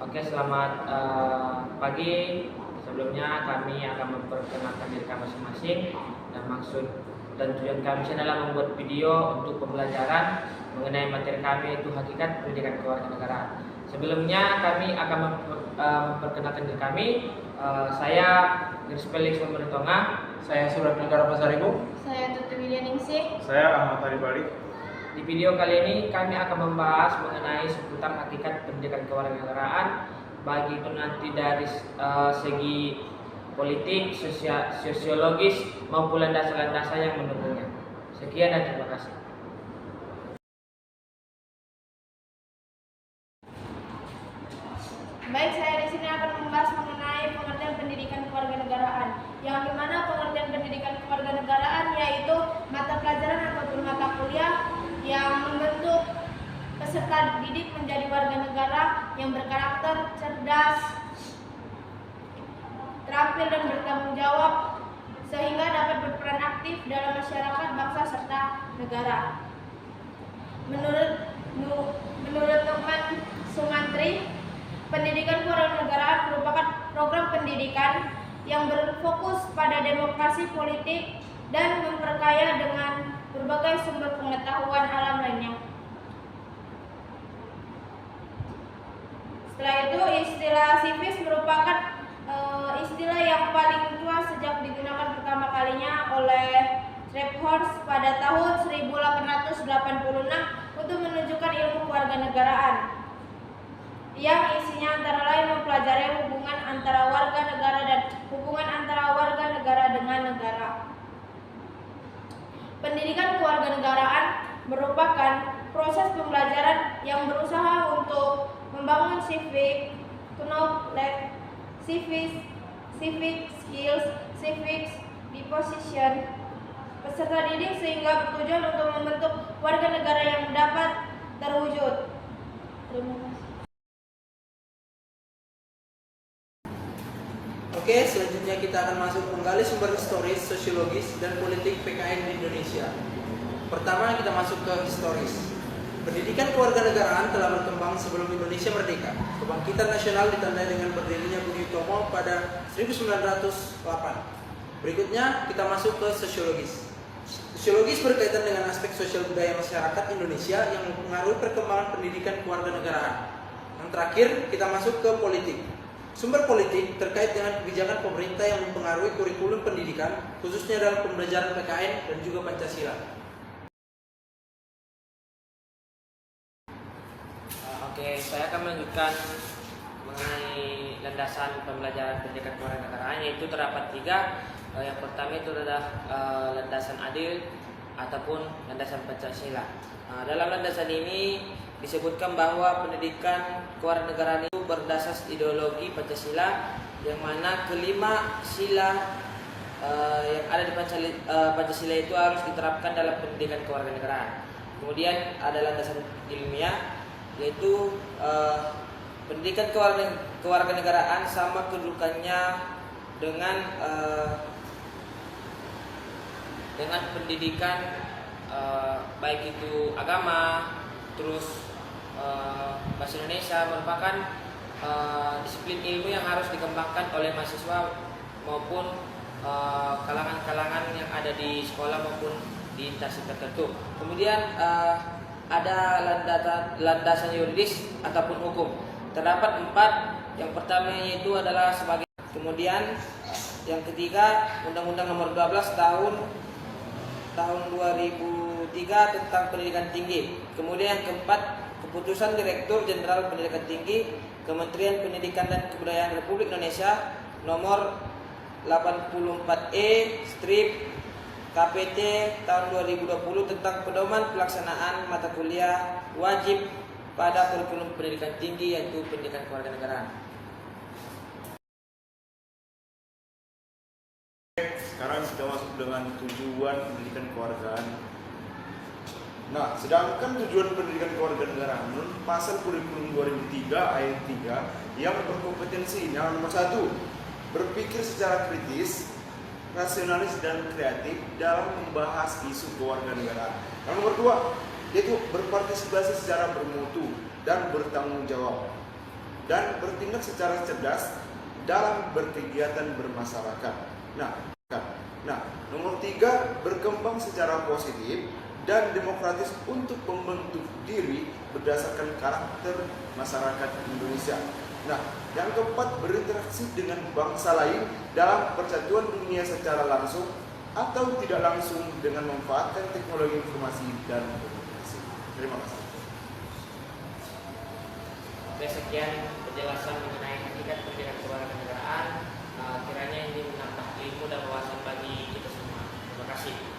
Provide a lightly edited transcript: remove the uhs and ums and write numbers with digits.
Oke, selamat pagi. Sebelumnya kami akan memperkenalkan diri kami masing-masing dan maksud dan tujuan kami adalah membuat video untuk pembelajaran mengenai materi kami yaitu hakikat pendidikan kewarganegaraan. Sebelumnya kami akan memperkenalkan diri kami. Saya Gris Felix Pembertonga. Saya Surat Negara Pasaribu. Saya Tutu Widyaningsih. Saya Ahmad Ari Balik. Di video kali ini kami akan membahas mengenai seputar hakikat pendidikan kewarganegaraan, baik itu nanti dari segi politik, sosiologis maupun landasan-landasan yang mendukungnya. Sekian dan terima kasih. Baik, saya di sini akan membahas mengenai pengertian pendidikan kewarganegaraan. Yang dimana pengertian pendidikan kewarganegaraan yaitu mata pelajaran ataupun mata kuliah yang membentuk peserta didik menjadi warga negara yang berkarakter cerdas, terampil dan bertanggung jawab sehingga dapat berperan aktif dalam masyarakat, bangsa serta negara. Menurut Nukman Sumantri, pendidikan kewarganegaraan merupakan program pendidikan yang berfokus pada demokrasi politik dan memperkaya dengan berbagai sumber pengetahuan alam lainnya. Setelah itu, istilah civis merupakan istilah yang paling tua sejak digunakan pertama kalinya oleh Trephorst pada tahun 1886 untuk menunjukkan ilmu kewarganegaraan yang isinya antara lain mempelajari hubungan antara warga negara dan hubungan antara warga negara dengan negara. Pendidikan kewarganegaraan merupakan proses pembelajaran yang berusaha untuk membangun civic knowledge, civic skills, civic disposition peserta didik sehingga bertujuan untuk membentuk warga negara yang dapat terwujud. Terima kasih. Oke, selanjutnya kita akan masuk menggali sumber historis, sosiologis, dan politik PKN di Indonesia. Pertama, kita masuk ke historis. Pendidikan kewarganegaraan telah berkembang sebelum Indonesia merdeka. Kebangkitan nasional ditandai dengan berdirinya Budi Utomo pada 1908. Berikutnya, kita masuk ke sosiologis. Sosiologis berkaitan dengan aspek sosial budaya masyarakat Indonesia yang mempengaruhi perkembangan pendidikan kewarganegaraan. Yang terakhir, kita masuk ke politik. Sumber politik terkait dengan kebijakan pemerintah yang mempengaruhi kurikulum pendidikan, khususnya dalam pembelajaran PKN dan juga Pancasila. Oke, saya akan melanjutkan mengenai landasan pembelajaran pendidikan kewarganegaraan, yaitu terdapat 3. Yang pertama itu adalah landasan adil ataupun landasan Pancasila. Dalam landasan ini disebutkan bahwa pendidikan kewarganegaraan itu berdasar ideologi Pancasila, yang mana kelima sila yang ada di Pancasila itu harus diterapkan dalam pendidikan kewarganegaraan. Kemudian ada landasan ilmiah, yaitu pendidikan kewarganegaraan sama kedudukannya dengan pendidikan baik itu agama, terus bahasa Indonesia, merupakan disiplin ilmu yang harus dikembangkan oleh mahasiswa maupun kalangan-kalangan yang ada di sekolah maupun di instansi tertentu. Kemudian ada landasan yuridis ataupun hukum. Terdapat 4. Yang pertama yaitu adalah sebagai. Kemudian yang ketiga, Undang-Undang Nomor 12 tahun 2003 tentang pendidikan tinggi. Kemudian yang keempat, Keputusan Direktur Jenderal Pendidikan Tinggi Kementerian Pendidikan dan Kebudayaan Republik Indonesia Nomor 84E KPT tahun 2020 tentang pedoman pelaksanaan mata kuliah wajib pada kurikulum pendidikan tinggi, yaitu pendidikan kewarganegaraan. Sekarang kita masuk dengan tujuan pendidikan kewargaan. Nah, sedangkan tujuan pendidikan kewarganegaraan menurut pasal kurikulum 2003 ayat 3 yang berkompetensi nomor 1, berpikir secara kritis, rasionalis dan kreatif dalam membahas isu kewarganegaraan. Yang nomor 2, yaitu berpartisipasi secara bermutu dan bertanggung jawab. dan bertindak secara cerdas dalam berkegiatan bermasyarakat. Nah, nomor 3, berkembang secara positif dan demokratis untuk membentuk diri berdasarkan karakter masyarakat Indonesia. Nah, yang keempat, berinteraksi dengan bangsa lain dalam persatuan dunia secara langsung atau tidak langsung dengan memanfaatkan teknologi informasi dan komunikasi. Terima kasih. Oke, sekian penjelasan mengenai hakikat pendidikan kewarganegaraan. Kiranya ini menambah ilmu dan wawasan bagi kita semua. Terima kasih.